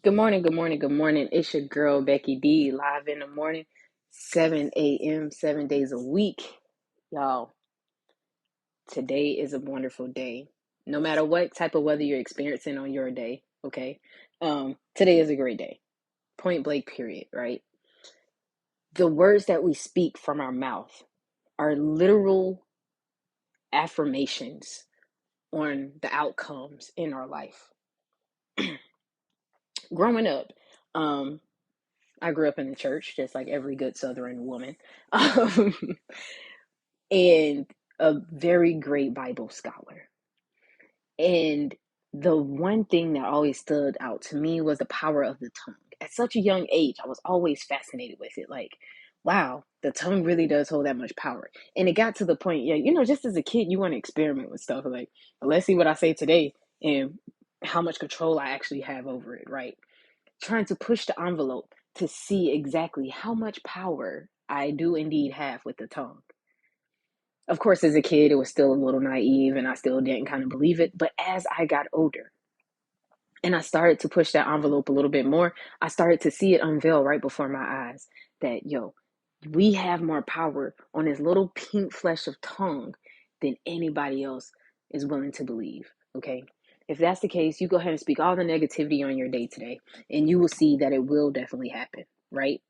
Good morning, good morning, good morning. It's your girl Becky D, live in the morning, 7 a.m., 7 days a week. Y'all, today is a wonderful day. No matter what type of weather you're experiencing on your day, okay? Today is a great day. Point blank, period, right? The words that we speak from our mouth are literal affirmations on the outcomes in our life. Growing up, um, I grew up in the church, just like every good Southern woman. Um, and a very great Bible scholar. And the one thing that always stood out to me was the power of the tongue. At such a young age, I was always fascinated with it. Like, wow, the tongue really does hold that much power. And it got to the point, yeah, just as a kid, you want to experiment with stuff. Like, let's see what I say today and how much control I actually have over it, right? Trying to push the envelope to see exactly how much power I do indeed have with the tongue. Of course, as a kid, it was still a little naive and I still didn't kind of believe it. But as I got older and I started to push that envelope a little bit more, I started to see it unveil right before my eyes that, we have more power on this little pink flesh of tongue than anybody else is willing to believe. Okay. If that's the case, you go ahead and speak all the negativity on your day today, and you will see that it will definitely happen, right?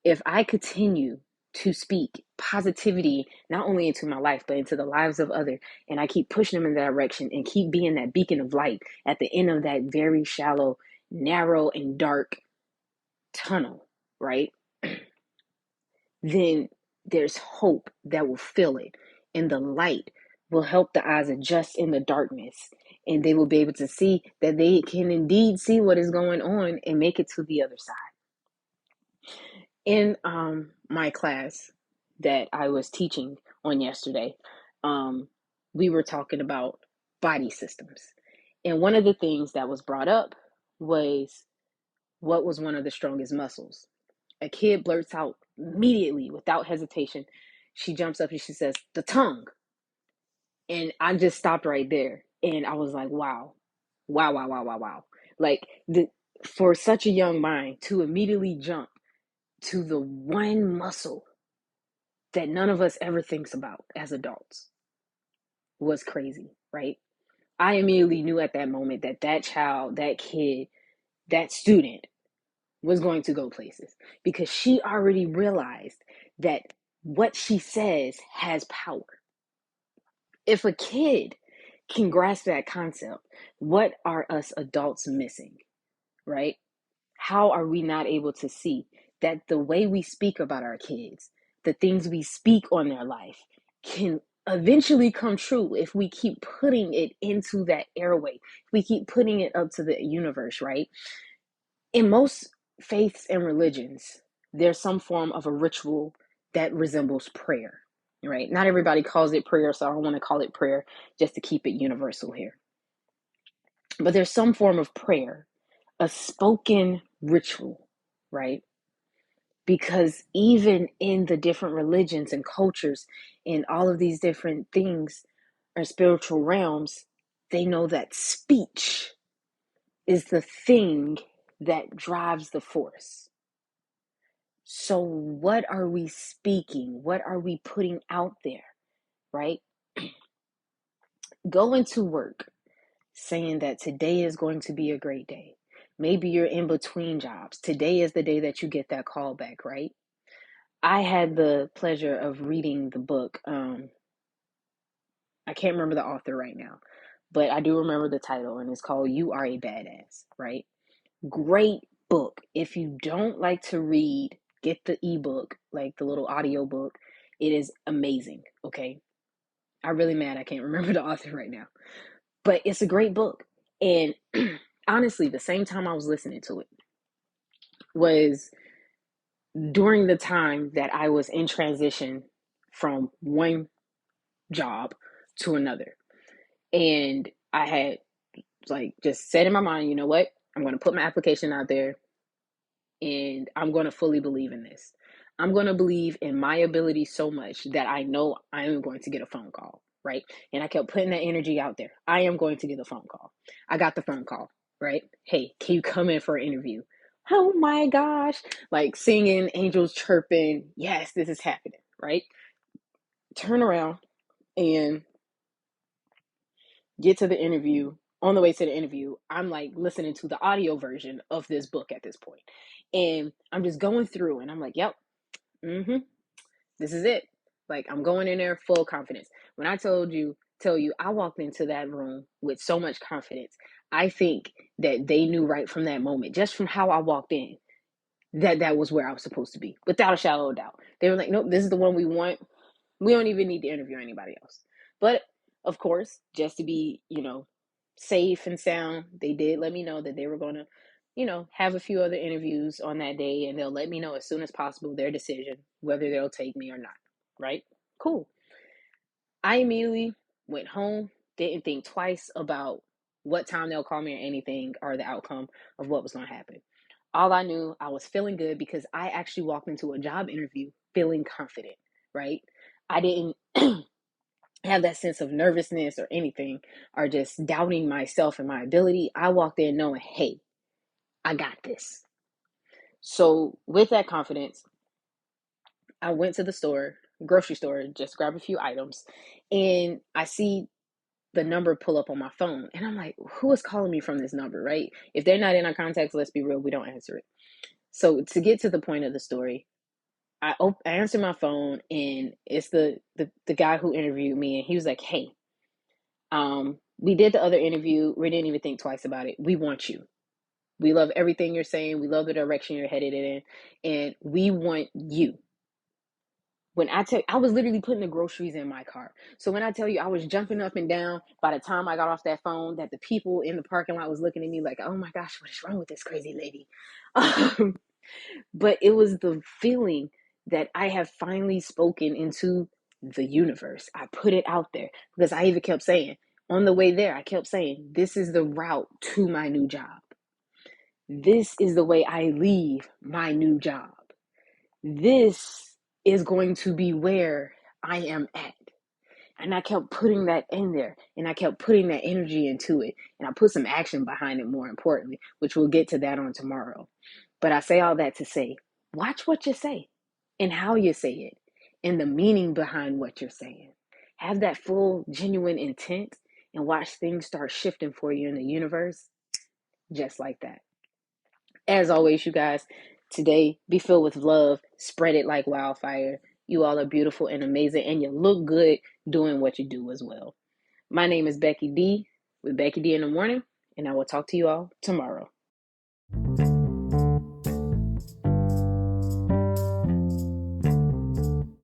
If I continue to speak positivity, not only into my life, but into the lives of others, and I keep pushing them in that direction and keep being that beacon of light at the end of that very shallow, narrow, and dark tunnel, right? Then there's hope that will fill it, and the light will help the eyes adjust in the darkness, and they will be able to see that they can indeed see what is going on and make it to the other side. In my class that I was teaching on yesterday, um, we were talking about body systems. And one of the things that was brought up was what was one of the strongest muscles. A kid blurts out immediately without hesitation. She jumps up and she says, the tongue. And I just stopped right there. And I was like, wow, wow, wow, wow, wow, wow. Like for such a young mind to immediately jump to the one muscle that none of us ever thinks about as adults was crazy, right? I immediately knew at that moment that that child, that kid, that student was going to go places because she already realized that what she says has power. If a kid can grasp that concept, what are us adults missing, right? How are we not able to see that the way we speak about our kids, the things we speak on their life, can eventually come true if we keep putting it into that airway, if we keep putting it up to the universe, right? In most faiths and religions, there's some form of a ritual that resembles prayer, right? Not everybody calls it prayer, so I don't want to call it prayer just to keep it universal here. But there's some form of prayer, a spoken ritual, right? Because even in the different religions and cultures, in all of these different things or spiritual realms, they know that speech is the thing that drives the force. So, what are we speaking? What are we putting out there, right? Go into work saying that today is going to be a great day. Maybe you're in between jobs. Today is the day that you get that call back, right? I had the pleasure of reading the book. I can't remember the author right now, but I do remember the title, and it's called You Are a Badass, right? Great book. If you don't like to read, get the ebook, like the little audio book. It is amazing, okay? I'm really mad I can't remember the author right now, but it's a great book. And honestly, the same time I was listening to it was during the time that I was in transition from one job to another. And I had like just said in my mind, you know what? I'm going to put my application out there and I'm going to fully believe in this. I'm going to believe in my ability so much that I know I am going to get a phone call, right? And I kept putting that energy out there. I am going to get a phone call. I got the phone call. right? Hey, can you come in for an interview? Oh my gosh. Like singing, angels chirping. Yes, this is happening, right? Turn around and get to the interview. On the way to the interview, I'm like listening to the audio version of this book at this point. And I'm just going through and I'm like, yep, mm-hmm, this is it. Like I'm going in there full confidence. When I tell you, I walked into that room with so much confidence. I think that they knew right from that moment, just from how I walked in, that that was where I was supposed to be, without a shadow of doubt. They were like, nope, this is the one we want. We don't even need to interview anybody else. But of course, just to be, safe and sound, they did let me know that they were going to, have a few other interviews on that day and they'll let me know as soon as possible their decision, whether they'll take me or not. Right? Cool. I immediately went home, didn't think twice about what time they'll call me or anything or the outcome of what was going to happen. All I knew, I was feeling good because I actually walked into a job interview feeling confident, right? I didn't have that sense of nervousness or anything or just doubting myself and my ability. I walked in knowing, hey, I got this. So, with that confidence, I went to the store, grocery store, just grab a few items, and I see the number pull up on my phone. And I'm like, who is calling me from this number, right? If they're not in our contacts, let's be real, we don't answer it. So, to get to the point of the story, I answered my phone, and it's the guy who interviewed me, and he was like, hey, we did the other interview. We didn't even think twice about it. We want you. We love everything you're saying. We love the direction you're headed in, and we want you. When I was literally putting the groceries in my car. So when I tell you I was jumping up and down by the time I got off that phone, that the people in the parking lot was looking at me like, oh my gosh, what is wrong with this crazy lady? But it was the feeling that I have finally spoken into the universe. I put it out there because I even kept saying, on the way there, I kept saying, this is the route to my new job. This is the way I leave my new job. This is going to be where I am at. And I kept putting that in there and I kept putting that energy into it. And I put some action behind it, more importantly, which we'll get to that on tomorrow. But I say all that to say, watch what you say and how you say it and the meaning behind what you're saying. Have that full, genuine intent and watch things start shifting for you in the universe just like that. As always, you guys, today be filled with love, spread it like wildfire. You all are beautiful and amazing, and you look good doing what you do as well. My name is Becky D with Becky D in the Morning, and I will talk to you all tomorrow.